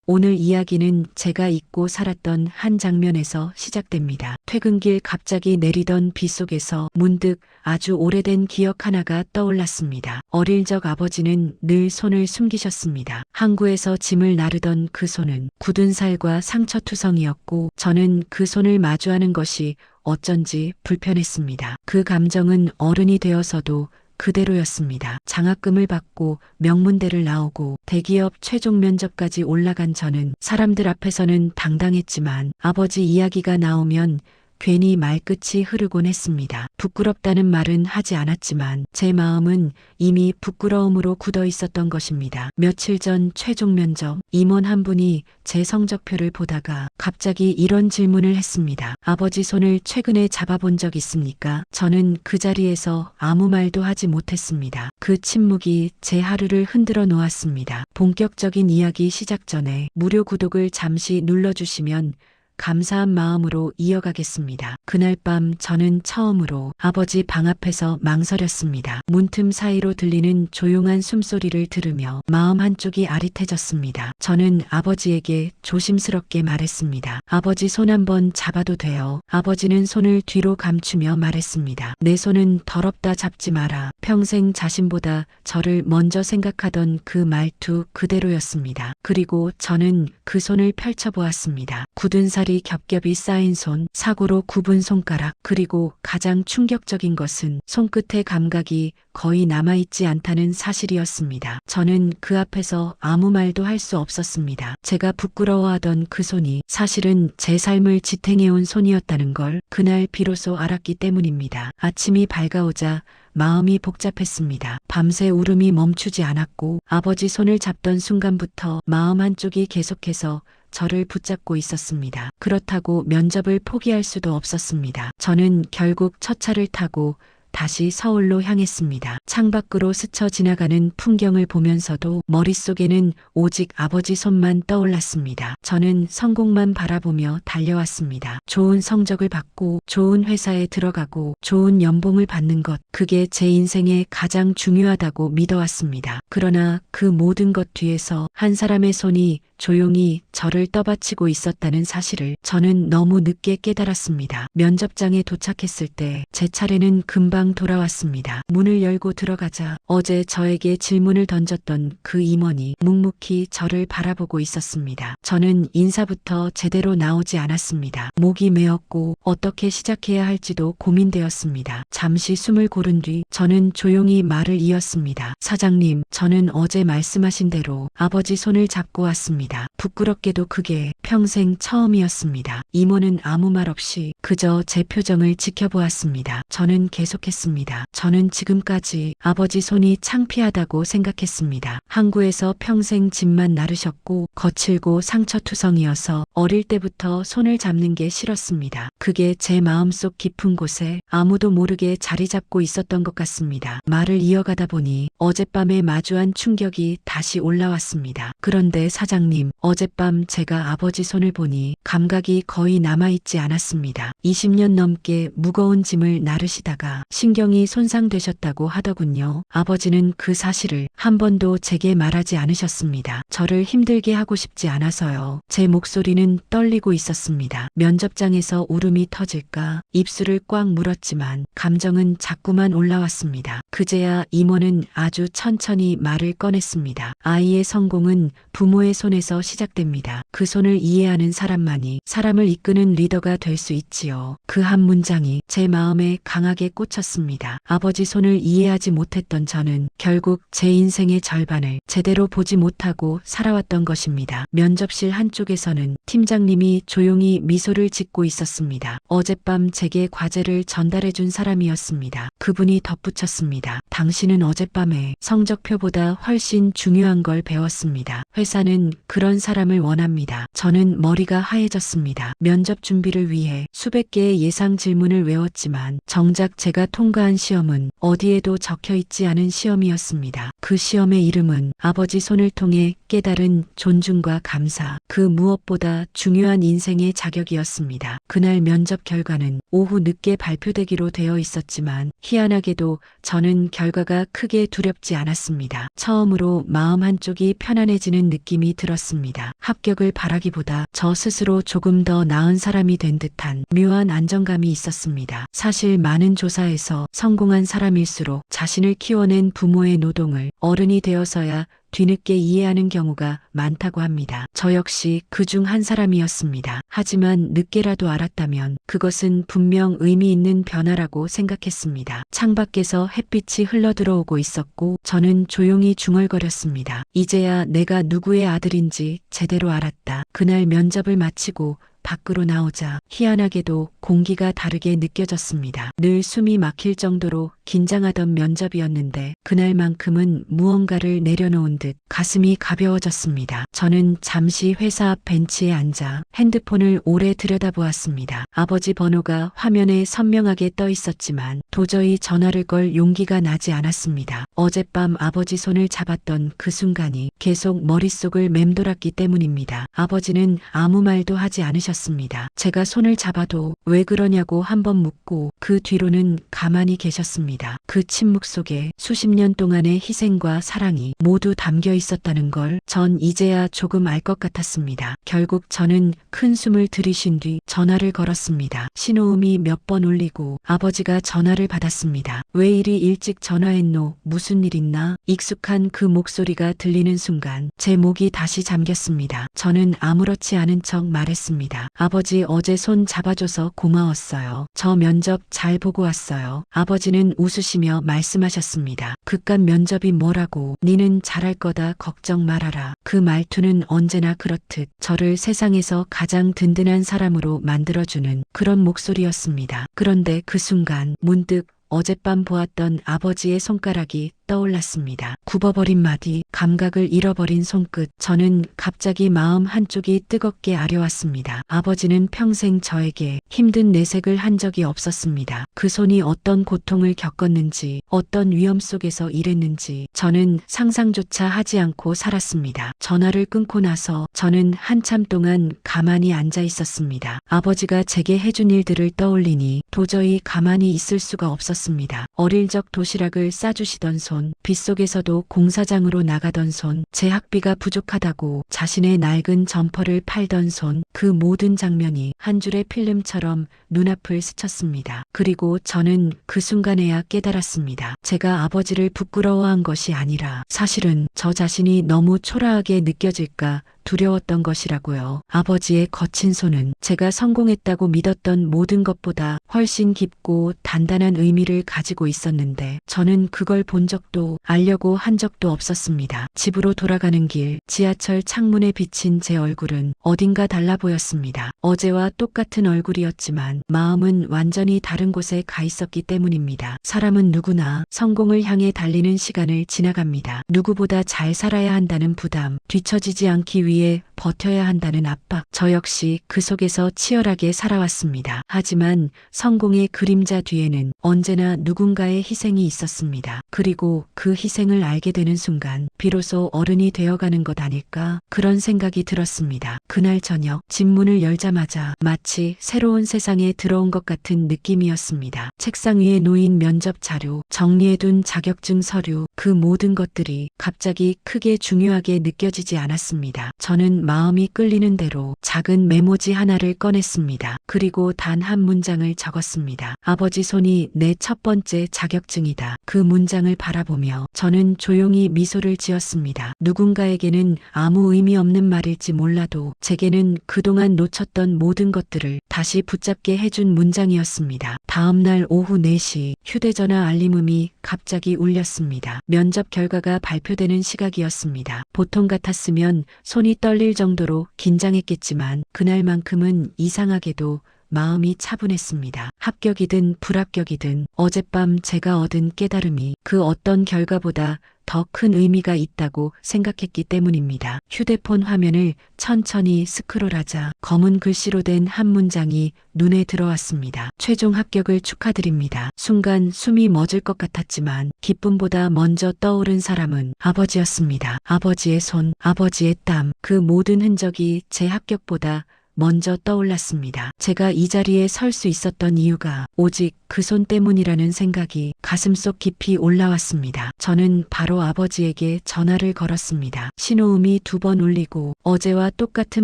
오늘 이야기는 제가 잊고 살았던 한 장면에서 시작됩니다. 퇴근길 갑자기 내리던 비 속에서 문득 아주 오래된 기억 하나가 떠올랐습니다. 어릴 적 아버지는 늘 손을 숨기셨습니다. 항구에서 짐을 나르던 그 손은 굳은 살과 상처투성이었고 저는 그 손을 마주하는 것이 어쩐지 불편했습니다. 그 감정은 어른이 되어서도 그대로였습니다. 장학금을 받고 명문대를 나오고 대기업 최종 면접까지 올라간 저는 사람들 앞에서는 당당했지만 아버지 이야기가 나오면 괜히 말끝이 흐르곤 했습니다. 부끄럽다는 말은 하지 않았지만 제 마음은 이미 부끄러움으로 굳어 있었던 것입니다. 며칠 전 최종 면접 임원 한 분이 제 성적표를 보다가 갑자기 이런 질문을 했습니다. 아버지 손을 최근에 잡아본 적 있습니까? 저는 그 자리에서 아무 말도 하지 못했습니다. 그 침묵이 제 하루를 흔들어 놓았습니다. 본격적인 이야기 시작 전에 무료 구독을 잠시 눌러주시면 감사한 마음으로 이어가겠습니다. 그날 밤 저는 처음으로 아버지 방 앞에서 망설였습니다. 문틈 사이로 들리는 조용한 숨소리를 들으며 마음 한쪽이 아릿해졌습니다. 저는 아버지에게 조심스럽게 말했습니다. 아버지 손 한번 잡아도 돼요. 아버지는 손을 뒤로 감추며 말했습니다. 내 손은 더럽다 잡지 마라. 평생 자신보다 저를 먼저 생각하던 그 말투 그대로였습니다. 그리고 저는 그 손을 펼쳐보았습니다. 굳은 살이 겹겹이 쌓인 손, 사고로 굽은 손가락, 그리고 가장 충격적인 것은 손끝의 감각이 거의 남아있지 않다는 사실이었습니다. 저는 그 앞에서 아무 말도 할 수 없었습니다. 제가 부끄러워하던 그 손이 사실은 제 삶을 지탱해온 손이었다는 걸 그날 비로소 알았기 때문입니다. 아침이 밝아오자 마음이 복잡했습니다. 밤새 울음이 멈추지 않았고 아버지 손을 잡던 순간부터 마음 한쪽이 계속해서 저를 붙잡고 있었습니다. 그렇다고 면접을 포기할 수도 없었습니다. 저는 결국 첫 차를 타고 다시 서울로 향했습니다. 창밖으로 스쳐 지나가는 풍경을 보면서도 머릿속에는 오직 아버지 손만 떠올랐습니다. 저는 성공만 바라보며 달려왔습니다. 좋은 성적을 받고 좋은 회사에 들어가고 좋은 연봉을 받는 것, 그게 제 인생에 가장 중요하다고 믿어왔습니다. 그러나 그 모든 것 뒤에서 한 사람의 손이 조용히 저를 떠받치고 있었다는 사실을 저는 너무 늦게 깨달았습니다. 면접장에 도착했을 때 제 차례는 금방 돌아왔습니다. 문을 열고 들어가자 어제 저에게 질문을 던졌던 그 임원이 묵묵히 저를 바라보고 있었습니다. 저는 인사부터 제대로 나오지 않았습니다. 목이 메었고 어떻게 시작해야 할지도 고민되었습니다. 잠시 숨을 고른 뒤 저는 조용히 말을 이었습니다. 사장님, 저는 어제 말씀하신 대로 아버지 손을 잡고 왔습니다. 부끄럽게도 그게 평생 처음이었습니다. 임원은 아무 말 없이 그저 제 표정을 지켜보았습니다. 저는 계속했습니다. 저는 지금까지 아버지 손이 창피하다고 생각했습니다. 항구에서 평생 짐만 나르셨고 거칠고 상처투성이어서 어릴 때부터 손을 잡는 게 싫었습니다. 그게 제 마음속 깊은 곳에 아무도 모르게 자리 잡고 있었던 것 같습니다. 말을 이어가다 보니 어젯밤에 마주한 충격이 다시 올라왔습니다. 그런데 사장님, 어젯밤 제가 아버지 손을 보니 감각이 거의 남아있지 않았습니다. 20년 넘게 무거운 짐을 나르시다가 신경이 손상되셨다고 하더군요. 아버지는 그 사실을 한 번도 제게 말하지 않으셨습니다. 저를 힘들게 하고 싶지 않아서요. 제 목소리는 떨리고 있었습니다. 면접장에서 울음이 터질까 입술을 꽉 물었지만 감정은 자꾸만 올라왔습니다. 그제야 임원은 아주 천천히 말을 꺼냈습니다. 아이의 성공은 부모의 손에서 시작됩니다. 그 손을 이해하는 사람만이 사람을 이끄는 리더가 될 수 있지요. 그 한 문장이 제 마음에 강하게 꽂혔습니다. 아버지 손을 이해하지 못했던 저는 결국 제 인생의 절반을 제대로 보지 못하고 살아왔던 것입니다. 면접실 한쪽에서는 팀장님이 조용히 미소를 짓고 있었습니다. 어젯밤 제게 과제를 전달해준 사람이었습니다. 그분이 덧붙였습니다. 당신은 어젯밤에 성적표보다 훨씬 중요한 걸 배웠습니다. 회사는 그런 사람을 원합니다. 저는 머리가 하얘졌습니다. 면접 준비를 위해 수백 개의 예상 질문을 외웠지만 정작 제가 통과한 시험은 어디에도 적혀 있지 않은 시험이었습니다. 그 시험의 이름은 아버지 손을 통해 깨달은 존중과 감사, 그 무엇보다 중요한 인생의 자격이었습니다. 그날 면접 결과는 오후 늦게 발표되기로 되어 있었지만 희한하게도 저는 결과가 크게 두렵지 않았습니다. 처음으로 마음 한쪽이 편안해지는 느낌이 들었습니다. 합격을 바라기보다 저 스스로 조금 더 나은 사람이 된 듯한 묘한 안정감이 있었습니다. 사실 많은 조사에서 성공한 사람일수록 자신을 키워낸 부모의 노동을 어른이 되어서야 뒤늦게 이해하는 경우가 많다고 합니다. 저 역시 그중 한 사람이었습니다. 하지만 늦게라도 알았다면 그것은 분명 의미 있는 변화라고 생각했습니다. 창밖에서 햇빛이 흘러들어오고 있었고 저는 조용히 중얼거렸습니다. 이제야 내가 누구의 아들인지 제대로 알았다. 그날 면접을 마치고 밖으로 나오자 희한하게도 공기가 다르게 느껴졌습니다. 늘 숨이 막힐 정도로 긴장하던 면접이었는데 그날만큼은 무언가를 내려놓은 듯 가슴이 가벼워졌습니다. 저는 잠시 회사 앞 벤치에 앉아 핸드폰을 오래 들여다보았습니다. 아버지 번호가 화면에 선명하게 떠 있었지만 도저히 전화를 걸 용기가 나지 않았습니다. 어젯밤 아버지 손을 잡았던 그 순간이 계속 머릿속을 맴돌았기 때문입니다. 아버지는 아무 말도 하지 않으셨습니다. 제가 손을 잡아도 왜 그러냐고 한 번 묻고 그 뒤로는 가만히 계셨습니다. 그 침묵 속에 수십 년 동안의 희생과 사랑이 모두 담겨 있었다는 걸 전 이제야 조금 알 것 같았습니다. 결국 저는 큰 숨을 들이쉰 뒤 전화를 걸었습니다. 신호음이 몇 번 울리고 아버지가 전화를 받았습니다. 왜 이리 일찍 전화했노? 무슨 일 있나? 익숙한 그 목소리가 들리는 순간 제 목이 다시 잠겼습니다. 저는 아무렇지 않은 척 말했습니다. 아버지 어제 손 잡아줘서 고마웠어요. 저 면접 잘 보고 왔어요. 아버지는 웃으시며 말씀하셨습니다. 그깟 면접이 뭐라고? 니는 잘할 거다 걱정 말아라. 그 말투는 언제나 그렇듯 저를 세상에서 가장 든든한 사람으로 만들어주는 그런 목소리였습니다. 그런데 그 순간 문득 어젯밤 보았던 아버지의 손가락이 떠올랐습니다. 굽어버린 마디, 감각을 잃어버린 손끝. 저는 갑자기 마음 한쪽이 뜨겁게 아려왔습니다. 아버지는 평생 저에게 힘든 내색을 한 적이 없었습니다. 그 손이 어떤 고통을 겪었는지, 어떤 위험 속에서 일했는지 저는 상상조차 하지 않고 살았습니다. 전화를 끊고 나서 저는 한참 동안 가만히 앉아 있었습니다. 아버지가 제게 해준 일들을 떠올리니 도저히 가만히 있을 수가 없었습니다. 어릴 적 도시락을 싸주시던 손, 빗속에서도 공사장으로 나가던 손, 제 학비가 부족하다고 자신의 낡은 점퍼를 팔던 손, 그 모든 장면이 한 줄의 필름처럼 눈앞을 스쳤습니다. 그리고 저는 그 순간에야 깨달았습니다. 제가 아버지를 부끄러워한 것이 아니라 사실은 저 자신이 너무 초라하게 느껴질까 두려웠던 것이라고요. 아버지의 거친 손은 제가 성공했다고 믿었던 모든 것보다 훨씬 깊고 단단한 의미를 가지고 있었는데 저는 그걸 본 적도 알려고 한 적도 없었습니다. 집으로 돌아가는 길, 지하철 창문에 비친 제 얼굴은 어딘가 달라 보였습니다. 어제와 똑같은 얼굴이었지만 마음은 완전히 다른 곳에 가 있었기 때문입니다. 사람은 누구나 성공을 향해 달리는 시간을 지나갑니다. 누구보다 잘 살아야 한다는 부담, 뒤처지지 않기 위해 버텨야 한다는 압박, 저 역시 그 속에서 치열하게 살아왔습니다. 하지만 성공의 그림자 뒤에는 언제나 누군가의 희생이 있었습니다. 그리고 그 희생을 알게 되는 순간 비로소 어른이 되어가는 것 아닐까 그런 생각이 들었습니다. 그날 저녁 집 문을 열자마자 마치 새로운 세상에 들어온 것 같은 느낌이었습니다. 책상 위에 놓인 면접 자료, 정리해둔 자격증 서류, 그 모든 것들이 갑자기 크게 중요하게 느껴지지 않았습니다. 저는 마음이 끌리는 대로 작은 메모지 하나를 꺼냈습니다. 그리고 단 한 문장을 적었습니다. 아버지 손이 내 첫 번째 자격증이다. 그 문장을 바라보며 저는 조용히 미소를 지었습니다. 누군가에게는 아무 의미 없는 말일지 몰라도 제게는 그동안 놓쳤던 모든 것들을 다시 붙잡게 해준 문장이었습니다. 다음 날 오후 4시 휴대전화 알림음이 갑자기 울렸습니다. 면접 결과가 발표되는 시각이었습니다. 보통 같았으면 손이 떨릴 정도로 긴장했겠지만 그날만큼은 이상하게도 마음이 차분했습니다. 합격이든 불합격이든 어젯밤 제가 얻은 깨달음이 그 어떤 결과보다 더 큰 의미가 있다고 생각했기 때문입니다. 휴대폰 화면을 천천히 스크롤하자 검은 글씨로 된 한 문장이 눈에 들어왔습니다. 최종 합격을 축하드립니다. 순간 숨이 멎을 것 같았지만 기쁨보다 먼저 떠오른 사람은 아버지였습니다. 아버지의 손, 아버지의 땀, 그 모든 흔적이 제 합격보다 먼저 떠올랐습니다. 제가 이 자리에 설 수 있었던 이유가 오직 그 손 때문이라는 생각이 가슴속 깊이 올라왔습니다. 저는 바로 아버지에게 전화를 걸었습니다. 신호음이 2번 울리고 어제와 똑같은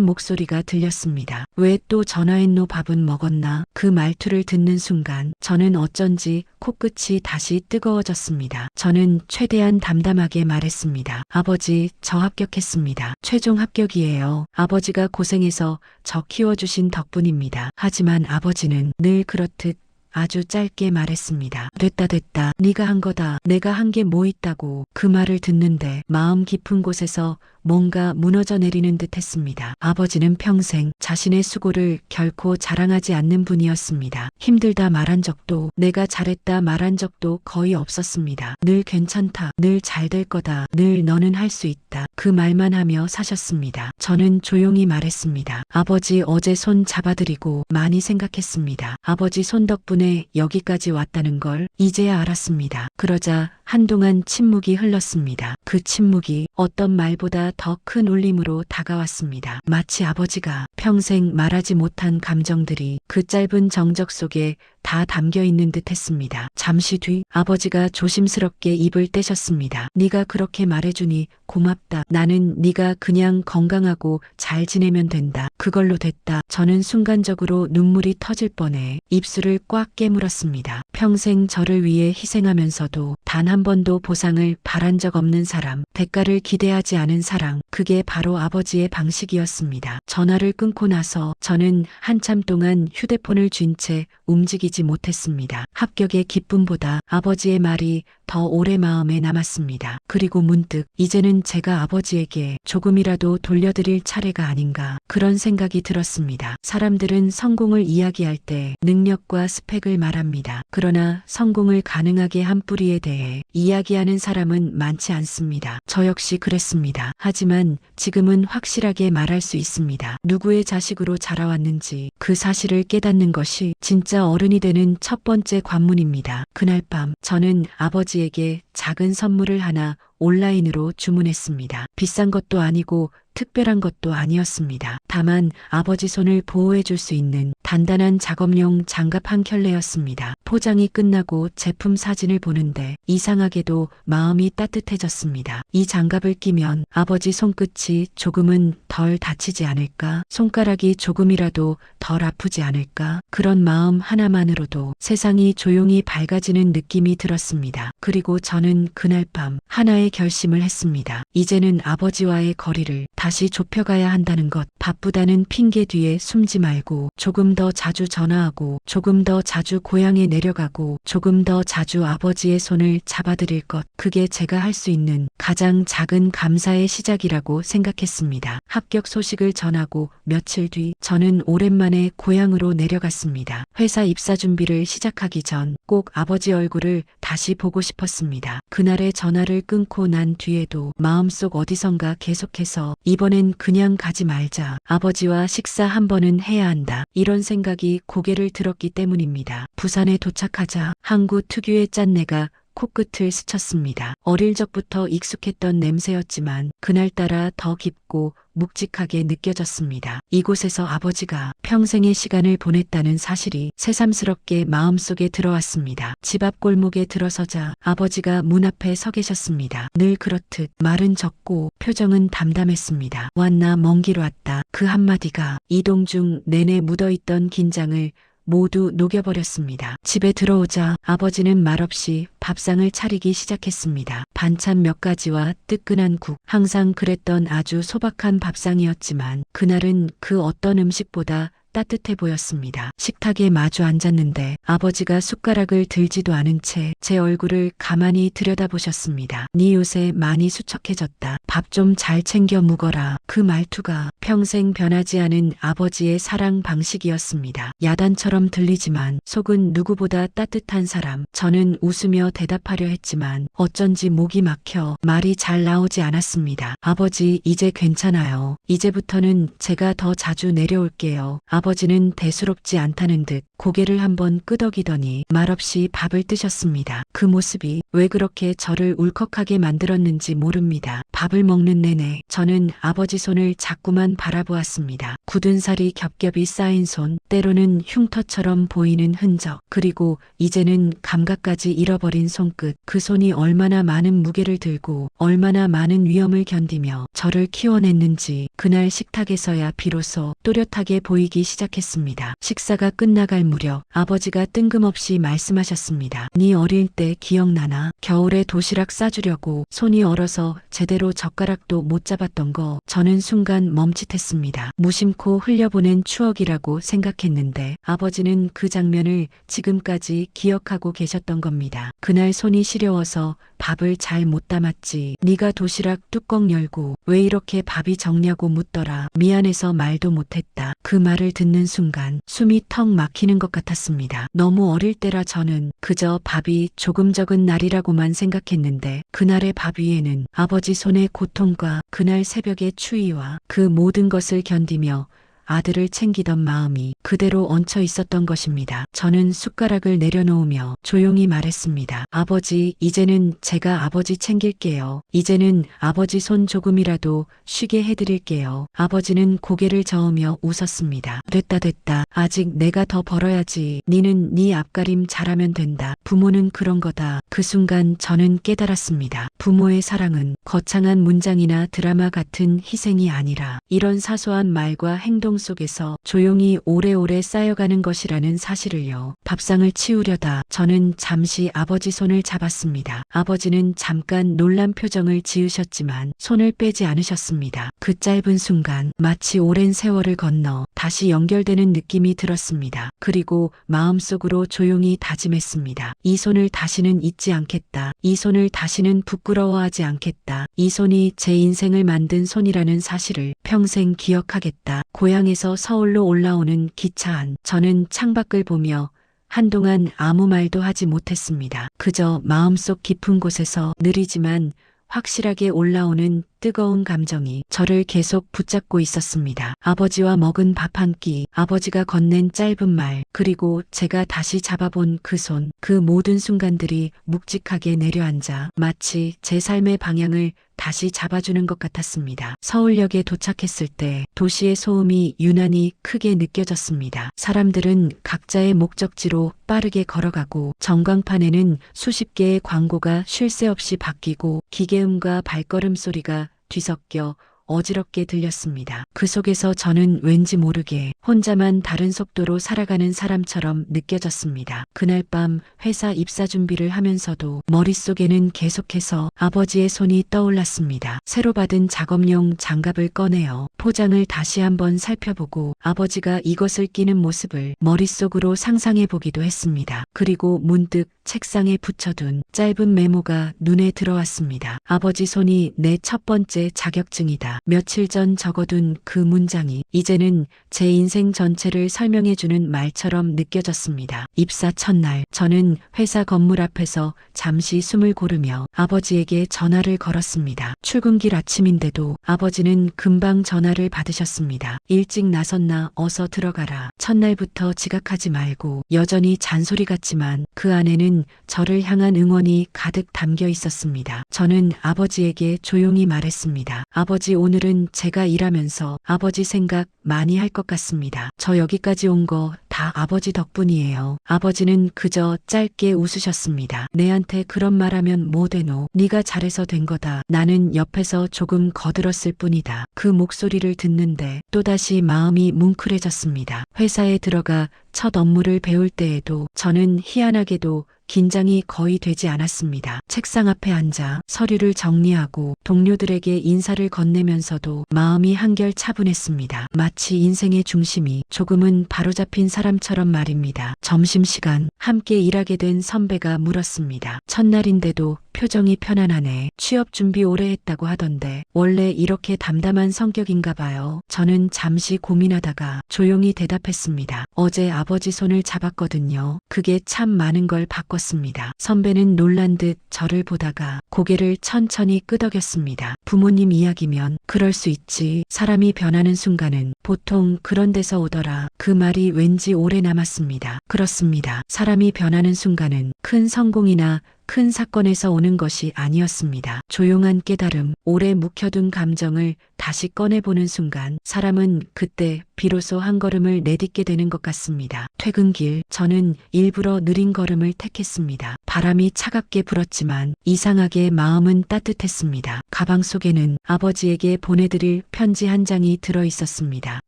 목소리가 들렸습니다. 왜 또 전화했노? 밥은 먹었나? 그 말투를 듣는 순간 저는 어쩐지 코끝이 다시 뜨거워졌습니다. 저는 최대한 담담하게 말했습니다. 아버지, 저 합격했습니다. 최종 합격이에요. 아버지가 고생해서 저 키워주신 덕분입니다. 하지만 아버지는 늘 그렇듯 아주 짧게 말했습니다. 됐다. 네가 한 거다. 내가 한 게 뭐 있다고. 그 말을 듣는데 마음 깊은 곳에서 뭔가 무너져 내리는 듯 했습니다. 아버지는 평생 자신의 수고를 결코 자랑하지 않는 분이었습니다. 힘들다 말한 적도, 내가 잘했다 말한 적도 거의 없었습니다. 늘 괜찮다, 늘 잘 될 거다, 늘 너는 할 수 있다. 그 말만 하며 사셨습니다. 저는 조용히 말했습니다. 아버지, 어제 손 잡아드리고 많이 생각했습니다. 아버지 손 덕분에 여기까지 왔다는 걸 이제야 알았습니다. 그러자 한동안 침묵이 흘렀습니다. 그 침묵이 어떤 말보다 더 큰 울림으로 다가왔습니다. 마치 아버지가 평생 말하지 못한 감정들이 그 짧은 정적 속에 다 담겨 있는 듯 했습니다. 잠시 뒤 아버지가 조심스럽게 입을 떼셨습니다. 네가 그렇게 말해주니 고맙다. 나는 네가 그냥 건강하고 잘 지내면 된다. 그걸로 됐다. 저는 순간적으로 눈물이 터질 뻔해 입술을 꽉 깨물었습니다. 평생 저를 위해 희생하면서도 단 한 번도 보상을 바란 적 없는 사람, 대가를 기대하지 않은 사랑, 그게 바로 아버지의 방식이었습니다. 전화를 끊고 나서 저는 한참 동안 휴대폰을 쥔 채 움직이지 못했습니다. 합격의 기쁨보다 아버지의 말이 더 오래 마음에 남았습니다. 그리고 문득 이제는 제가 아버지에게 조금이라도 돌려드릴 차례가 아닌가, 그런 생각이 들었습니다. 사람들은 성공을 이야기할 때 능력과 스펙을 말합니다. 그러나 성공을 가능하게 한 뿌리에 대해 이야기하는 사람은 많지 않습니다. 저 역시 그랬습니다. 하지만 지금은 확실하게 말할 수 있습니다. 누구의 자식으로 자라왔는지 그 사실을 깨닫는 것이 진짜 어른이 되는 첫 번째 관문입니다. 그날 밤 저는 아버지에게 작은 선물을 하나 온라인으로 주문했습니다. 비싼 것도 아니고 특별한 것도 아니었습니다. 다만 아버지 손을 보호해 줄 수 있는 단단한 작업용 장갑 한 켤레였습니다. 포장이 끝나고 제품 사진을 보는데 이상하게도 마음이 따뜻해졌습니다. 이 장갑을 끼면 아버지 손끝이 조금은 덜 다치지 않을까? 손가락이 조금이라도 덜 아프지 않을까? 그런 마음 하나만으로도 세상이 조용히 밝아지는 느낌이 들었습니다. 그리고 저는 그날 밤 하나의 결심을 했습니다. 이제는 아버지와의 거리를 다시 좁혀가야 한다는 것. 바쁘다는 핑계 뒤에 숨지 말고 조금 더 자주 전화하고 조금 더 자주 고향에 내려가고 조금 더 자주 아버지의 손을 잡아드릴 것. 그게 제가 할 수 있는 가장 작은 감사의 시작이라고 생각했습니다. 합격 소식을 전하고 며칠 뒤 저는 오랜만에 고향으로 내려갔습니다. 회사 입사 준비를 시작하기 전 꼭 아버지 얼굴을 다시 보고 싶었습니다. 그날의 전화를 끊고 난 뒤에도 마음속 어디선가 계속해서 이번엔 그냥 가지 말자. 아버지와 식사 한 번은 해야 한다. 이런 생각이 고개를 들었기 때문입니다. 부산에 도착하자 항구 특유의 짠내가 코끝을 스쳤습니다. 어릴 적부터 익숙했던 냄새였지만 그날따라 더 깊고 묵직하게 느껴졌습니다. 이곳에서 아버지가 평생의 시간을 보냈다는 사실이 새삼스럽게 마음속에 들어왔습니다. 집 앞 골목에 들어서자 아버지가 문 앞에 서 계셨습니다. 늘 그렇듯 말은 적고 표정은 담담했습니다. 왔나 먼 길 왔다. 그 한마디가 이동 중 내내 묻어있던 긴장을 모두 녹여버렸습니다. 집에 들어오자 아버지는 말없이 밥상을 차리기 시작했습니다. 반찬 몇 가지와 뜨끈한 국. 항상 그랬던 아주 소박한 밥상이었지만 그날은 그 어떤 음식보다 따뜻해 보였습니다. 식탁에 마주 앉았는데 아버지가 숟가락을 들지도 않은 채 제 얼굴을 가만히 들여다보셨습니다. 네 요새 많이 수척해졌다. 밥 좀 잘 챙겨 묵어라. 그 말투가 평생 변하지 않은 아버지의 사랑 방식이었습니다. 야단처럼 들리지만 속은 누구보다 따뜻한 사람. 저는 웃으며 대답하려 했지만 어쩐지 목이 막혀 말이 잘 나오지 않았습니다. 아버지, 이제 괜찮아요. 이제부터는 제가 더 자주 내려올게요. 아버지는 대수롭지 않다는 듯 고개를 한번 끄덕이더니 말없이 밥을 드셨습니다. 그 모습이 왜 그렇게 저를 울컥하게 만들었는지 모릅니다. 밥을 먹는 내내 저는 아버지 손을 자꾸만 바라보았습니다. 굳은 살이 겹겹이 쌓인 손, 때로는 흉터처럼 보이는 흔적, 그리고 이제는 감각까지 잃어버린 손끝. 그 손이 얼마나 많은 무게를 들고 얼마나 많은 위험을 견디며 저를 키워냈는지 그날 식탁에서야 비로소 또렷하게 보이기 시작했습니다. 식사가 끝나갈 무렵 아버지가 뜬금없이 말씀하셨습니다. 네 어릴 때 기억나나? 겨울에 도시락 싸주려고 손이 얼어서 제대로 젓가락도 못 잡았던 거. 저는 순간 멈칫했습니다. 무심코 흘려보낸 추억이라고 생각했는데 아버지는 그 장면을 지금까지 기억하고 계셨던 겁니다. 그날 손이 시려워서 밥을 잘 못 담았지. 네가 도시락 뚜껑 열고 왜 이렇게 밥이 적냐고 묻더라. 미안해서 말도 못했다. 그 말을 듣는 순간 숨이 턱 막히는 것 같았습니다. 너무 어릴 때라 저는 그저 밥이 조금 적은 날이라고만 생각했는데 그날의 밥 위에는 아버지 손의 고통과 그날 새벽의 추위와 그 모든 것을 견디며 아들을 챙기던 마음이 그대로 얹혀 있었던 것입니다. 저는 숟가락을 내려놓으며 조용히 말했습니다. 아버지, 이제는 제가 아버지 챙길게요. 이제는 아버지 손 조금이라도 쉬게 해드릴게요. 아버지는 고개를 저으며 웃었습니다. 됐다. 아직 내가 더 벌어야지. 니는 네 앞가림 잘하면 된다. 부모는 그런 거다. 그 순간 저는 깨달았습니다. 부모의 사랑은 거창한 문장이나 드라마 같은 희생이 아니라 이런 사소한 말과 행동 속에서 조용히 오래오래 쌓여가는 것이라는 사실을요. 밥상을 치우려다 저는 잠시 아버지 손을 잡았습니다. 아버지는 잠깐 놀란 표정을 지으셨지만 손을 빼지 않으셨습니다. 그 짧은 순간 마치 오랜 세월을 건너 다시 연결되는 느낌이 들었습니다. 그리고 마음속으로 조용히 다짐했습니다. 이 손을 다시는 잊지 않겠다. 이 손을 다시는 부끄러워하지 않겠다. 이 손이 제 인생을 만든 손이라는 사실을 평생 기억하겠다. 고향에서 서울로 올라오는 기차 안, 저는 창밖을 보며 한동안 아무 말도 하지 못했습니다. 그저 마음속 깊은 곳에서 느리지만 확실하게 올라오는 뜨거운 감정이 저를 계속 붙잡고 있었습니다. 아버지와 먹은 밥 한 끼, 아버지가 건넨 짧은 말, 그리고 제가 다시 잡아본 그 손, 그 모든 순간들이 묵직하게 내려앉아 마치 제 삶의 방향을 다시 잡아주는 것 같았습니다. 서울역에 도착했을 때 도시의 소음이 유난히 크게 느껴졌습니다. 사람들은 각자의 목적지로 빠르게 걸어가고 전광판에는 수십 개의 광고가 쉴 새 없이 바뀌고 기계음과 발걸음 소리가 뒤섞여 어지럽게 들렸습니다. 그 속에서 저는 왠지 모르게 혼자만 다른 속도로 살아가는 사람처럼 느껴졌습니다. 그날 밤 회사 입사 준비를 하면서도 머릿속에는 계속해서 아버지의 손이 떠올랐습니다. 새로 받은 작업용 장갑을 꺼내어 포장을 다시 한번 살펴보고 아버지가 이것을 끼는 모습을 머릿속으로 상상해 보기도 했습니다. 그리고 문득 책상에 붙여둔 짧은 메모가 눈에 들어왔습니다. 아버지 손이 내 첫 번째 자격증이다. 며칠 전 적어둔 그 문장이 이제는 제 인생 전체를 설명해주는 말처럼 느껴졌습니다. 입사 첫날 저는 회사 건물 앞에서 잠시 숨을 고르며 아버지에게 전화를 걸었습니다. 출근길 아침인데도 아버지는 금방 전화를 받으셨습니다. 일찍 나섰나 어서 들어가라. 첫날부터 지각하지 말고. 여전히 잔소리 같지만 그 안에는 저를 향한 응원이 가득 담겨 있었습니다. 저는 아버지에게 조용히 말했습니다. 아버지, 오늘은 제가 일하면서 아버지 생각 많이 할 것 같습니다. 저 여기까지 온 거 다 아버지 덕분이에요. 아버지는 그저 짧게 웃으셨습니다. 내한테 그런 말하면 뭐 되노? 네가 잘해서 된 거다. 나는 옆에서 조금 거들었을 뿐이다. 그 목소리를 듣는데 또다시 마음이 뭉클해졌습니다. 회사에 들어가 첫 업무를 배울 때에도 저는 희한하게도 긴장이 거의 되지 않았습니다. 책상 앞에 앉아 서류를 정리하고 동료들에게 인사를 건네면서도 마음이 한결 차분했습니다. 마치 인생의 중심이 조금은 바로잡힌 사람처럼 말입니다. 점심시간 함께 일하게 된 선배가 물었습니다. 첫날인데도 표정이 편안하네. 취업 준비 오래 했다고 하던데 원래 이렇게 담담한 성격인가 봐요. 저는 잠시 고민하다가 조용히 대답했습니다. 어제 아버지 손을 잡았거든요. 그게 참 많은 걸 바꿨습니다. 선배는 놀란 듯 저를 보다가 고개를 천천히 끄덕였습니다. 부모님 이야기면 그럴 수 있지. 사람이 변하는 순간은 보통 그런 데서 오더라. 그 말이 왠지 오래 남았습니다. 그렇습니다. 사람이 변하는 순간은 큰 성공이나 큰 사건에서 오는 것이 아니었습니다. 조용한 깨달음, 오래 묵혀둔 감정을 다시 꺼내보는 순간 사람은 그때 비로소 한 걸음을 내딛게 되는 것 같습니다. 퇴근길 저는 일부러 느린 걸음을 택했습니다. 바람이 차갑게 불었지만 이상하게 마음은 따뜻했습니다. 가방 속에는 아버지에게 보내드릴 편지 한 장이 들어있었습니다.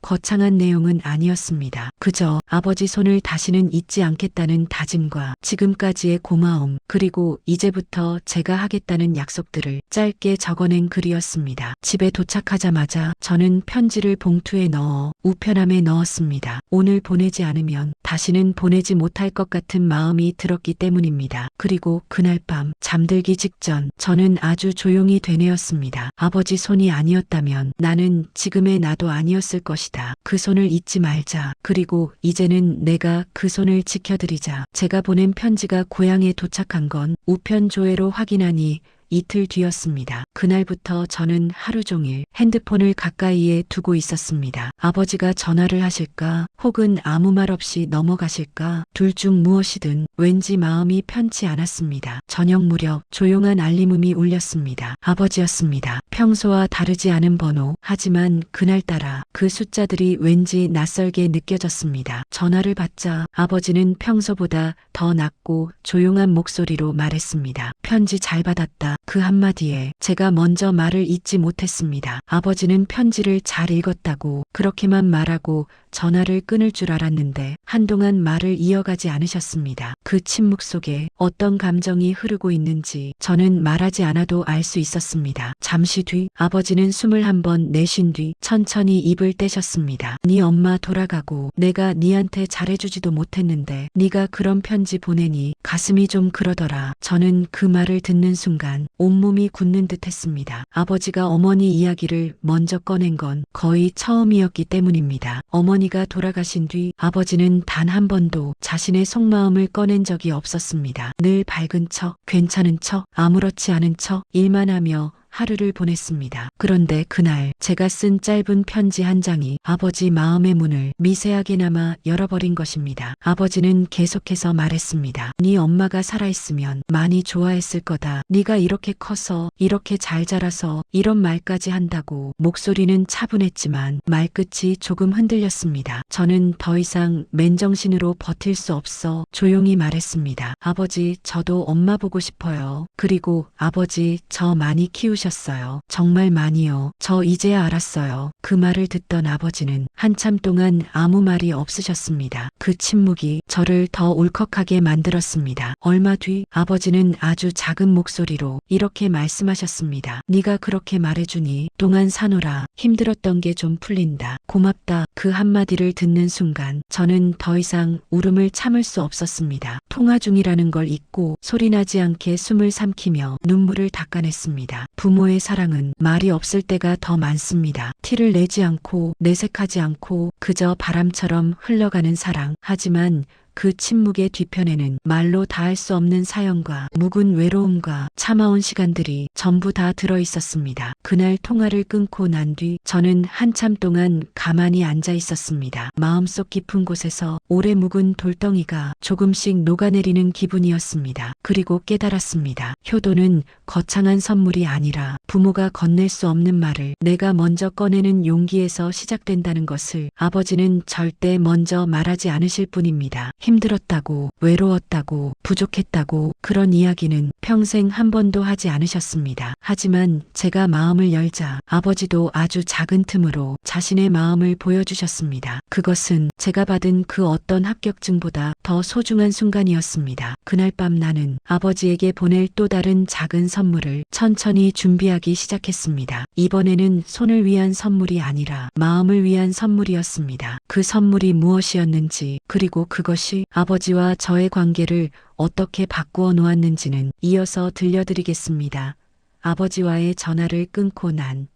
거창한 내용은 아니었습니다. 그저 아버지 손을 다시는 잊지 않겠다는 다짐과 지금까지의 고마움, 그리고 이제부터 제가 하겠다는 약속들을 짧게 적어낸 글이었습니다. 집에 도착하자마자 저는 편지를 봉투에 넣어 우편함에 넣었습니다. 오늘 보내지 않으면 다시는 보내지 못할 것 같은 마음이 들었기 때문입니다. 그리고 그날 밤 잠들기 직전 저는 아주 조용히 되뇌었습니다. 아버지 손이 아니었다면 나는 지금의 나도 아니었을 것이다. 그 손을 잊지 말자. 그리고 이제는 내가 그 손을 지켜드리자. 제가 보낸 편지가 고향에 도착한 건 우편 조회로 확인하니 이틀 뒤였습니다. 그날부터 저는 하루 종일 핸드폰을 가까이에 두고 있었습니다. 아버지가 전화를 하실까 혹은 아무 말 없이 넘어가실까 둘 중 무엇이든 왠지 마음이 편치 않았습니다. 저녁 무렵 조용한 알림음이 울렸습니다. 아버지였습니다. 평소와 다르지 않은 번호, 하지만 그날따라 그 숫자들이 왠지 낯설게 느껴졌습니다. 전화를 받자 아버지는 평소보다 더 낮고 조용한 목소리로 말했습니다. 편지 잘 받았다. 그 한마디에 제가 먼저 말을 잇지 못했습니다. 아버지는 편지를 잘 읽었다고 그렇게만 말하고 전화를 끊을 줄 알았는데 한동안 말을 이어가지 않으셨습니다. 그 침묵 속에 어떤 감정이 흐르고 있는지 저는 말하지 않아도 알 수 있었습니다. 잠시 뒤 아버지는 숨을 한번 내쉰 뒤 천천히 입을 떼셨습니다. 네 엄마 돌아가고 내가 네한테 잘해주지도 못했는데 네가 그런 편지 보내니 가슴이 좀 그러더라. 저는 그 말을 듣는 순간 온몸이 굳는 듯 했습니다. 아버지가 어머니 이야기를 먼저 꺼낸 건 거의 처음이었기 때문입니다. 어머니가 돌아가신 뒤 아버지는 단 한 번도 자신의 속마음을 꺼낸 적이 없었습니다. 늘 밝은 척, 괜찮은 척, 아무렇지 않은 척, 일만 하며 하루를 보냈습니다. 그런데 그날 제가 쓴 짧은 편지 한 장이 아버지 마음의 문을 미세하게나마 열어버린 것입니다. 아버지는 계속해서 말했습니다. 네 엄마가 살아있으면 많이 좋아했을 거다. 네가 이렇게 커서 이렇게 잘 자라서 이런 말까지 한다고. 목소리는 차분했지만 말끝이 조금 흔들렸습니다. 저는 더 이상 맨정신으로 버틸 수 없어 조용히 말했습니다. 아버지, 저도 엄마 보고 싶어요. 그리고 아버지, 저 많이 키우셨어요. 정말 많이요. 저 이제야 알았어요. 그 말을 듣던 아버지는 한참 동안 아무 말이 없으셨습니다. 그 침묵이 저를 더 울컥하게 만들었습니다. 얼마 뒤 아버지는 아주 작은 목소리로 이렇게 말씀하셨습니다. 네가 그렇게 말해주니 동안 사노라. 힘들었던 게 좀 풀린다. 고맙다. 그 한마디를 듣는 순간 저는 더 이상 울음을 참을 수 없었습니다. 통화 중이라는 걸 잊고 소리나지 않게 숨을 삼키며 눈물을 닦아냈습니다. 부모의 사랑은 말이 없을 때가 더 많습니다. 티를 내지 않고 내색하지 않고 그저 바람처럼 흘러가는 사랑. 하지만 그 침묵의 뒤편에는 말로 다할 수 없는 사연과 묵은 외로움과 참아온 시간들이 전부 다 들어 있었습니다. 그날 통화를 끊고 난 뒤 저는 한참 동안 가만히 앉아 있었습니다. 마음속 깊은 곳에서 오래 묵은 돌덩이가 조금씩 녹아내리는 기분이었습니다. 그리고 깨달았습니다. 효도는 거창한 선물이 아니라 부모가 건넬 수 없는 말을 내가 먼저 꺼내는 용기에서 시작된다는 것을 아버지는 절대 먼저 말하지 않으실 뿐입니다. 힘들었다고, 외로웠다고, 부족했다고 그런 이야기는 평생 한 번도 하지 않으셨습니다. 하지만 제가 마음을 열자 아버지도 아주 작은 틈으로 자신의 마음을 보여주셨습니다. 그것은 제가 받은 그 어떤 합격증보다 더 소중한 순간이었습니다. 그날 밤 나는 아버지에게 보낼 또 다른 작은 선물을 천천히 준비하기 시작했습니다. 이번에는 손을 위한 선물이 아니라 마음을 위한 선물이었습니다. 그 선물이 무엇이었는지, 그리고 그것이 아버지와 저의 관계를 어떻게 바꾸어 놓았는지는 이어서 들려드리겠습니다. 아버지와의 전화를 끊고 난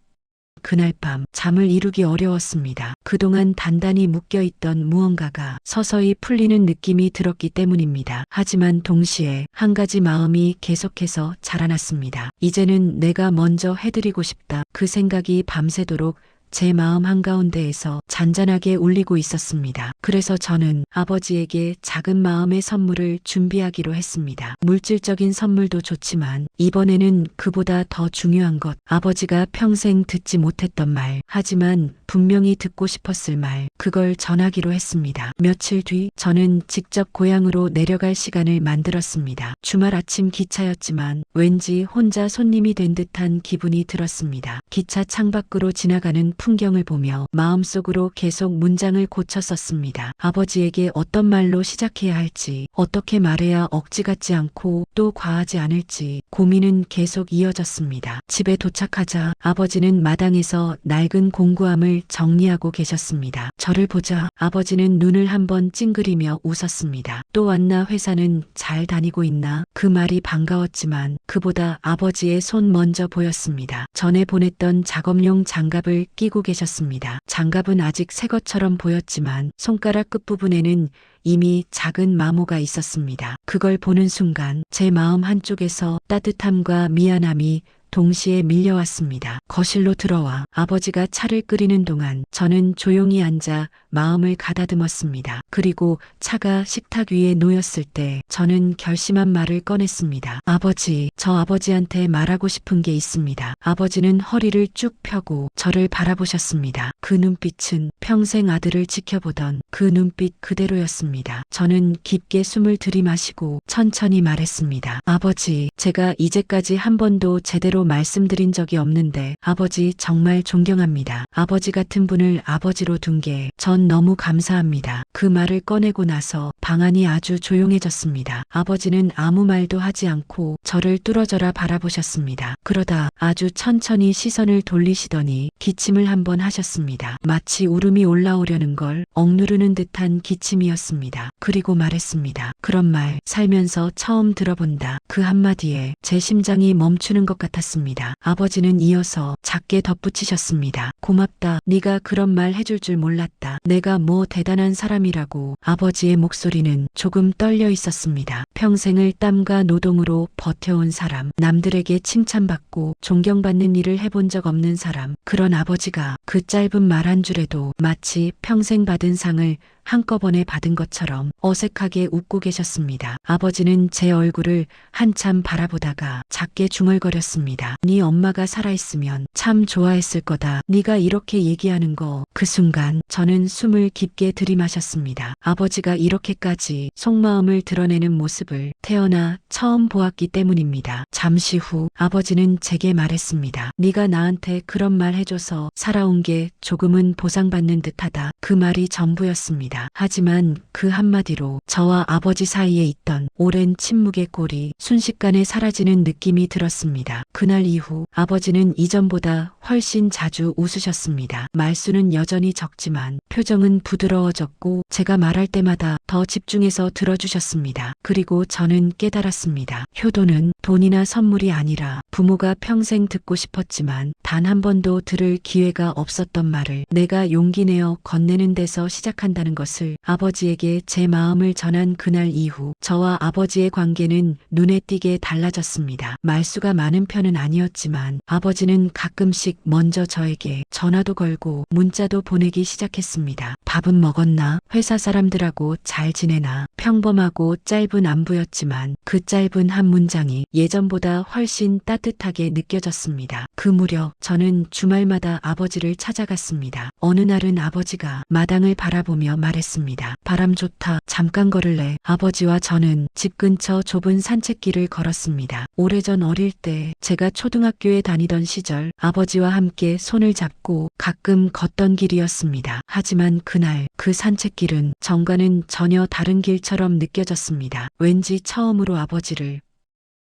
그날 밤 잠을 이루기 어려웠습니다. 그동안 단단히 묶여있던 무언가가 서서히 풀리는 느낌이 들었기 때문입니다. 하지만 동시에 한 가지 마음이 계속해서 자라났습니다. 이제는 내가 먼저 해드리고 싶다. 그 생각이 밤새도록 제 마음 한가운데에서 잔잔하게 울리고 있었습니다. 그래서 저는 아버지에게 작은 마음의 선물을 준비하기로 했습니다. 물질적인 선물도 좋지만 이번에는 그보다 더 중요한 것, 아버지가 평생 듣지 못했던 말, 하지만 분명히 듣고 싶었을 말, 그걸 전하기로 했습니다. 며칠 뒤 저는 직접 고향으로 내려갈 시간을 만들었습니다. 주말 아침 기차였지만 왠지 혼자 손님이 된 듯한 기분이 들었습니다. 기차 창밖으로 지나가는 풍경을 보며 마음속으로 계속 문장을 고쳐 썼습니다. 아버지에게 어떤 말로 시작해야 할지, 어떻게 말해야 억지 같지 않고 또 과하지 않을지 고민은 계속 이어졌습니다. 집에 도착하자 아버지는 마당에서 낡은 공구함을 정리하고 계셨습니다. 저를 보자 아버지는 눈을 한번 찡그리며 웃었습니다. 또 왔나, 회사는 잘 다니고 있나? 그 말이 반가웠지만 그보다 아버지의 손 먼저 보였습니다. 전에 보냈던 작업용 장갑을 끼고 계셨습니다. 장갑은 아직 새 것처럼 보였지만 손가락 끝부분에는 이미 작은 마모가 있었습니다. 그걸 보는 순간 제 마음 한쪽에서 따뜻함과 미안함이 동시에 밀려왔습니다. 거실로 들어와 아버지가 차를 끓이는 동안 저는 조용히 앉아 마음을 가다듬었습니다. 그리고 차가 식탁 위에 놓였을 때 저는 결심한 말을 꺼냈습니다. 아버지, 저 아버지한테 말하고 싶은 게 있습니다. 아버지는 허리를 쭉 펴고 저를 바라보셨습니다. 그 눈빛은 평생 아들을 지켜보던 그 눈빛 그대로였습니다. 저는 깊게 숨을 들이마시고 천천히 말했습니다. 아버지, 제가 이제까지 한 번도 제대로 말씀드린 적이 없는데 아버지 정말 존경합니다. 아버지 같은 분을 아버지로 둔 게 전 너무 감사합니다. 그 말을 꺼내고 나서 방안이 아주 조용해졌습니다. 아버지는 아무 말도 하지 않고 저를 뚫어져라 바라보셨습니다. 그러다 아주 천천히 시선을 돌리시더니 기침을 한번 하셨습니다. 마치 울음이 올라오려는 걸 억누르는 듯한 기침이었습니다. 그리고 말했습니다. 그런 말 살면서 처음 들어본다. 그 한마디에 제 심장이 멈추는 것 같았습니다. 아버지는 이어서 작게 덧붙이셨습니다. 고맙다. 네가 그런 말 해줄 줄 몰랐다. 내가 뭐 대단한 사람이라고. 아버지의 목소리는 조금 떨려 있었습니다. 평생을 땀과 노동으로 버텨온 사람, 남들에게 칭찬받고 존경받는 일을 해본 적 없는 사람, 그런 아버지가 그 짧은 말 한 줄에도 마치 평생 받은 상을 한꺼번에 받은 것처럼 어색하게 웃고 계셨습니다. 아버지는 제 얼굴을 한참 바라보다가 작게 중얼거렸습니다. 네 엄마가 살아있으면 참 좋아했을 거다. 네가 이렇게 얘기하는 거. 그 순간 저는 숨을 깊게 들이마셨습니다. 아버지가 이렇게까지 속마음을 드러내는 모습을 태어나 처음 보았기 때문입니다. 잠시 후 아버지는 제게 말했습니다. 네가 나한테 그런 말 해줘서 살아온 게 조금은 보상받는 듯하다. 그 말이 전부였습니다. 하지만 그 한마디로 저와 아버지 사이에 있던 오랜 침묵의 꼴이 순식간에 사라지는 느낌이 들었습니다. 그날 이후 아버지는 이전보다 훨씬 자주 웃으셨습니다. 말수는 여전히 적지만 표정은 부드러워졌고 제가 말할 때마다 더 집중해서 들어주셨습니다. 그리고 저는 깨달았습니다. 효도는 돈이나 선물이 아니라 부모가 평생 듣고 싶었지만 단 한 번도 들을 기회가 없었던 말을 내가 용기 내어 건네는 데서 시작한다는 것을 아버지에게 제 마음을 전한 그날 이후 저와 아버지의 관계는 눈에 띄게 달라졌습니다. 말수가 많은 편은 아니었지만 아버지는 가끔씩 번씩 먼저 저에게 전화도 걸고 문자도 보내기 시작했습니다. 밥은 먹었나? 회사 사람들하고 잘 지내나? 평범하고 짧은 안부였지만 그 짧은 한 문장이 예전보다 훨씬 따뜻하게 느껴졌습니다. 그 무렵 저는 주말마다 아버지를 찾아갔습니다. 어느 날은 아버지가 마당을 바라보며 말했습니다. 바람 좋다. 잠깐 걸을래? 아버지와 저는 집 근처 좁은 산책길을 걸었습니다. 오래전 어릴 때 제가 초등학교에 다니던 시절 아버지와 함께 손을 잡고 가끔 걷던 길이었습니다. 하지만 그날 그 산책길은 전과는 전혀 다른 길처럼 느껴졌습니다. 왠지 처음으로 아버지를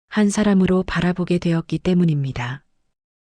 한 사람으로 바라보게 되었기 때문입니다.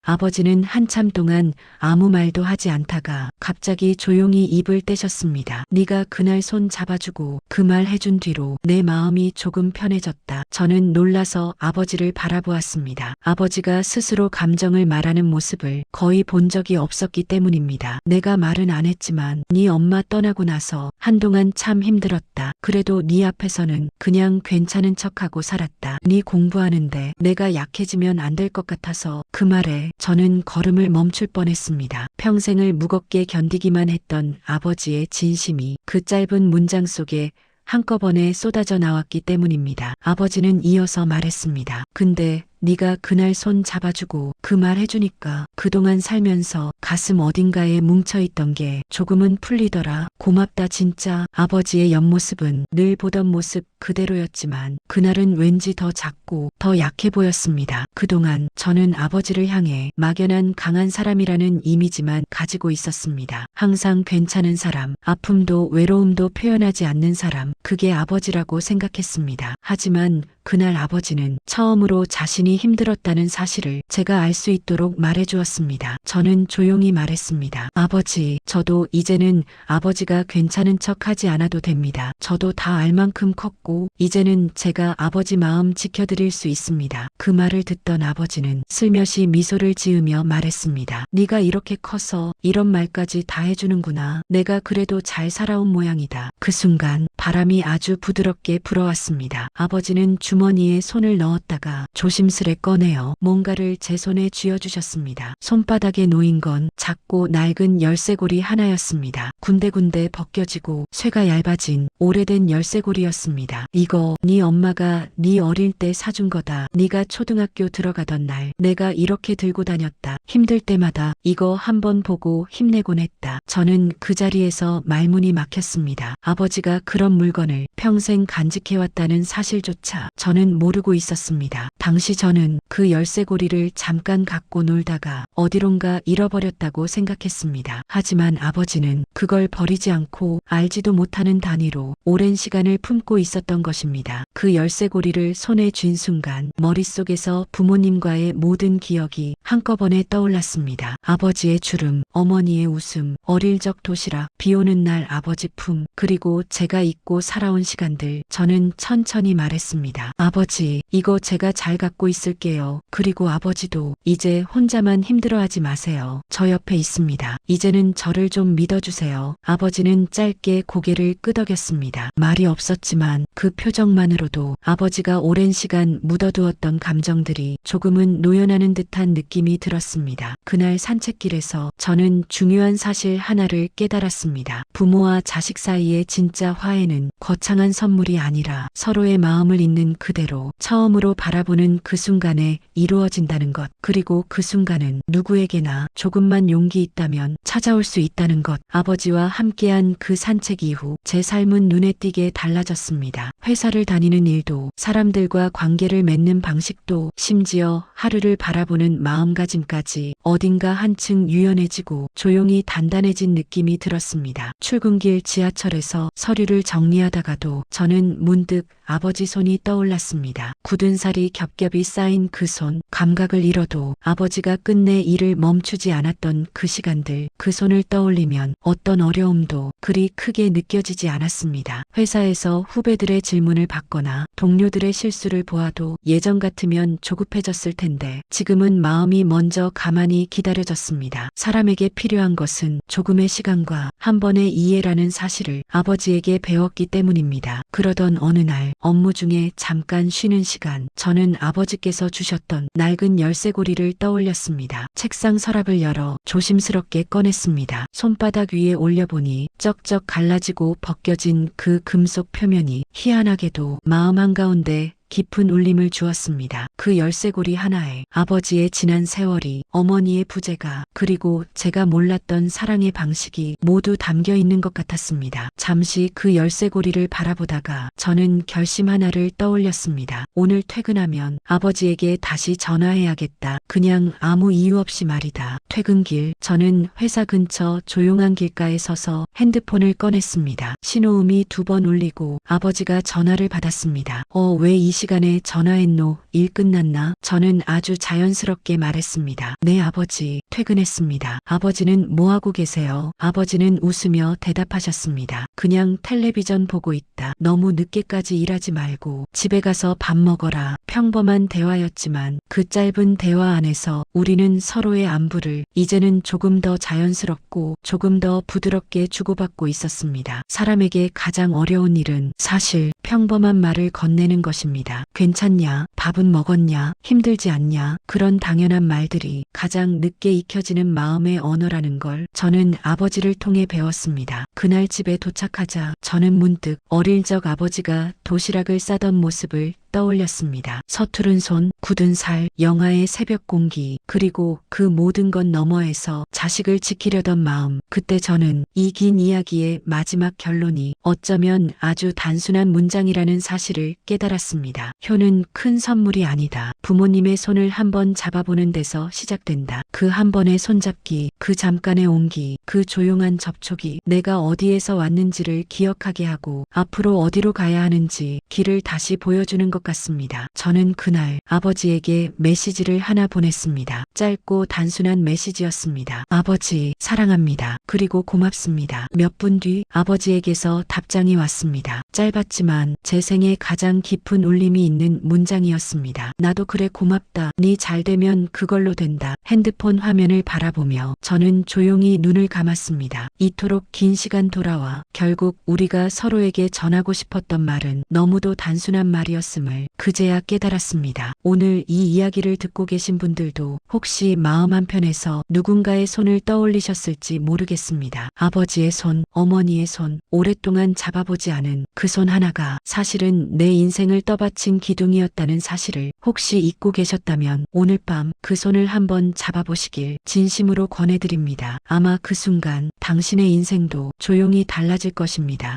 아버지는 한참 동안 아무 말도 하지 않다가 갑자기 조용히 입을 떼셨습니다. 네가 그날 손 잡아주고 그 말 해준 뒤로 내 마음이 조금 편해졌다. 저는 놀라서 아버지를 바라보았습니다. 아버지가 스스로 감정을 말하는 모습을 거의 본 적이 없었기 때문입니다. 내가 말은 안 했지만 네 엄마 떠나고 나서 한동안 참 힘들었다. 그래도 네 앞에서는 그냥 괜찮은 척하고 살았다. 네 공부하는데 내가 약해지면 안 될 것 같아서 그 말에 저는 걸음을 멈출 뻔했습니다. 평생을 무겁게 견디기만 했던 아버지의 진심이 그 짧은 문장 속에 한꺼번에 쏟아져 나왔기 때문입니다. 아버지는 이어서 말했습니다. 근데 네가 그날 손 잡아주고 그 말 해주니까 그동안 살면서 가슴 어딘가에 뭉쳐있던 게 조금은 풀리더라. 고맙다 진짜. 아버지의 옆모습은 늘 보던 모습 그대로였지만 그날은 왠지 더 작고 더 약해 보였습니다. 그동안 저는 아버지를 향해 막연한 강한 사람이라는 이미지만 가지고 있었습니다. 항상 괜찮은 사람, 아픔도 외로움도 표현하지 않는 사람, 그게 아버지라고 생각했습니다. 하지만 그날 아버지는 처음으로 자신이 힘들었다는 사실을 제가 알 수 있도록 말해주었습니다. 저는 조용히 말했습니다. 아버지, 저도 이제는 아버지가 괜찮은 척 하지 않아도 됩니다. 저도 다 알 만큼 컸고 이제는 제가 아버지 마음 지켜드릴 수 있습니다. 그 말을 듣던 아버지는 슬며시 미소를 지으며 말했습니다. 네가 이렇게 커서 이런 말까지 다 해주는구나. 내가 그래도 잘 살아온 모양이다. 그 순간 바람이 아주 부드럽게 불어왔습니다. 아버지는 주머니에 손을 넣었다가 조심스레 꺼내어 뭔가를 제 손에 쥐어주셨습니다. 손바닥에 놓인 건 작고 낡은 열쇠고리 하나였습니다. 군데군데 벗겨지고 쇠가 얇아진 오래된 열쇠고리였습니다. 이거 네 엄마가 네 어릴 때 사준 거다. 네가 초등학교 들어가던 날 내가 이렇게 들고 다녔다. 힘들 때마다 이거 한번 보고 힘내곤 했다. 저는 그 자리에서 말문이 막혔습니다. 아버지가 그런 물건을 평생 간직해왔다는 사실조차 저는 모르고 있었습니다. 당시 저는 그 열쇠고리를 잠깐 갖고 놀다가 어디론가 잃어버렸다고 생각했습니다. 하지만 아버지는 그걸 버리지 않고 알지도 못하는 단위로 오랜 시간을 품고 있었던 것입니다. 그 열쇠고리를 손에 쥔 순간 머릿속에서 부모님과의 모든 기억이 한꺼번에 떠올랐습니다. 아버지의 주름, 어머니의 웃음, 어릴 적 도시락, 비오는 날 아버지 품, 그리고 제가 잊고 살아온 시간들. 저는 천천히 말했습니다. 아버지, 이거 제가 잘 갖고 있을게요. 그리고 아버지도 이제 혼자만 힘들어하지 마세요. 저 옆에 있습니다. 이제는 저를 좀 믿어주세요. 아버지는 짧게 고개를 끄덕였습니다. 말이 없었지만 그 표정만으로도 아버지가 오랜 시간 묻어두었던 감정들이 조금은 노연하는 듯한 느낌이 들었습니다. 그날 산책길에서 저는 중요한 사실 하나를 깨달았습니다. 부모와 자식 사이의 진짜 화해는 거창한 선물이 아니라 서로의 마음을 있는 그대로 처음으로 바라보는 그 순간에 이루어진다는 것. 그리고 그 순간은 누구에게나 조금만 용기 있다면 찾아올 수 있다는 것. 아버지와 함께한 그 산책 이후 제 삶은 눈에 띄게 달라졌습니다. 회사를 다니는 일도, 사람들과 관계를 맺는 방식도, 심지어 하루를 바라보는 마음가짐까지 어딘가 한층 유연해지고 조용히 단단해진 느낌이 들었습니다. 출근길 지하철에서 서류를 정리하다가도 저는 문득 아버지 손이 떠올랐습니다. 굳은 살이 겹겹이 쌓인 그 손, 감각을 잃어도 아버지가 끝내 일을 멈추지 않았던 그 시간들, 그 손을 떠올리면 어떤 어떤 어려움도 그리 크게 느껴지지 않았습니다. 회사에서 후배들의 질문을 받거나 동료들의 실수를 보아도 예전 같으면 조급해졌을 텐데 지금은 마음이 먼저 가만히 기다려졌습니다. 사람에게 필요한 것은 조금의 시간과 한 번의 이해라는 사실을 아버지에게 배웠기 때문입니다. 그러던 어느 날 업무 중에 잠깐 쉬는 시간, 저는 아버지께서 주셨던 낡은 열쇠고리를 떠올렸습니다. 책상 서랍을 열어 조심스럽게 꺼냈습니다. 손바닥 위에 올려보니 쩍쩍 갈라지고 벗겨진 그 금속 표면이 희한하게도 마음 한가운데 깊은 울림을 주었습니다. 그 열쇠고리 하나에 아버지의 지난 세월이, 어머니의 부재가, 그리고 제가 몰랐던 사랑의 방식이 모두 담겨 있는 것 같았습니다. 잠시 그 열쇠고리를 바라보다가 저는 결심 하나를 떠올렸습니다. 오늘 퇴근하면 아버지에게 다시 전화해야겠다. 그냥 아무 이유 없이 말이다. 퇴근길, 저는 회사 근처 조용한 길가에 서서 핸드폰을 꺼냈습니다. 신호음이 2번 울리고 아버지가 전화를 받았습니다. 왜 이 시간에 전화했노? 일 끝났나? 저는 아주 자연스럽게 말했습니다. 네, 아버지, 퇴근했습니다. 아버지는 뭐하고 계세요? 아버지는 웃으며 대답하셨습니다. 그냥 텔레비전 보고 있다. 너무 늦게까지 일하지 말고 집에 가서 밥 먹어라. 평범한 대화였지만 그 짧은 대화 안에서 우리는 서로의 안부를 이제는 조금 더 자연스럽고 조금 더 부드럽게 주고받고 있었습니다. 사람에게 가장 어려운 일은 사실 평범한 말을 건네는 것입니다. 괜찮냐? 밥은 먹었냐? 힘들지 않냐? 그런 당연한 말들이 가장 늦게 익혀지는 마음의 언어라는 걸 저는 아버지를 통해 배웠습니다. 그날 집에 도착하자 저는 문득 어릴 적 아버지가 도시락을 싸던 모습을 떠올렸습니다. 서투른 손, 굳은 살, 영하의 새벽 공기, 그리고 그 모든 것 너머에서 자식을 지키려던 마음. 그때 저는 이 긴 이야기의 마지막 결론이 어쩌면 아주 단순한 문장이라는 사실을 깨달았습니다. 효는 큰 선물이 아니다. 부모님의 손을 한번 잡아보는 데서 시작된다. 그 한 번의 손잡기, 그 잠깐의 온기, 그 조용한 접촉이 내가 어디에서 왔는지를 기억하게 하고 앞으로 어디로 가야 하는지 길을 다시 보여주는 것 같습니다. 저는 그날 아버지에게 메시지를 하나 보냈습니다. 짧고 단순한 메시지였습니다. 아버지, 사랑합니다. 그리고 고맙습니다. 몇 분 뒤 아버지에게서 답장이 왔습니다. 짧았지만 제 생에 가장 깊은 울림이 있는 문장이었습니다. 나도 그래, 고맙다. 네 잘되면 그걸로 된다. 핸드폰 화면을 바라보며 저는 조용히 눈을 감았습니다. 이토록 긴 시간 돌아와 결국 우리가 서로에게 전하고 싶었던 말은 너무도 단순한 말이었음을 그제야 깨달았습니다. 오늘 이 이야기를 듣고 계신 분들도 혹시 마음 한편에서 누군가의 손을 떠올리셨을지 모르겠습니다. 아버지의 손, 어머니의 손, 오랫동안 잡아보지 않은 그 손 하나가 사실은 내 인생을 떠받친 기둥이었다는 사실을 혹시 잊고 계셨다면 오늘 밤 그 손을 한번 잡아보시길 진심으로 권해드립니다. 아마 그 순간 당신의 인생도 조용히 달라질 것입니다.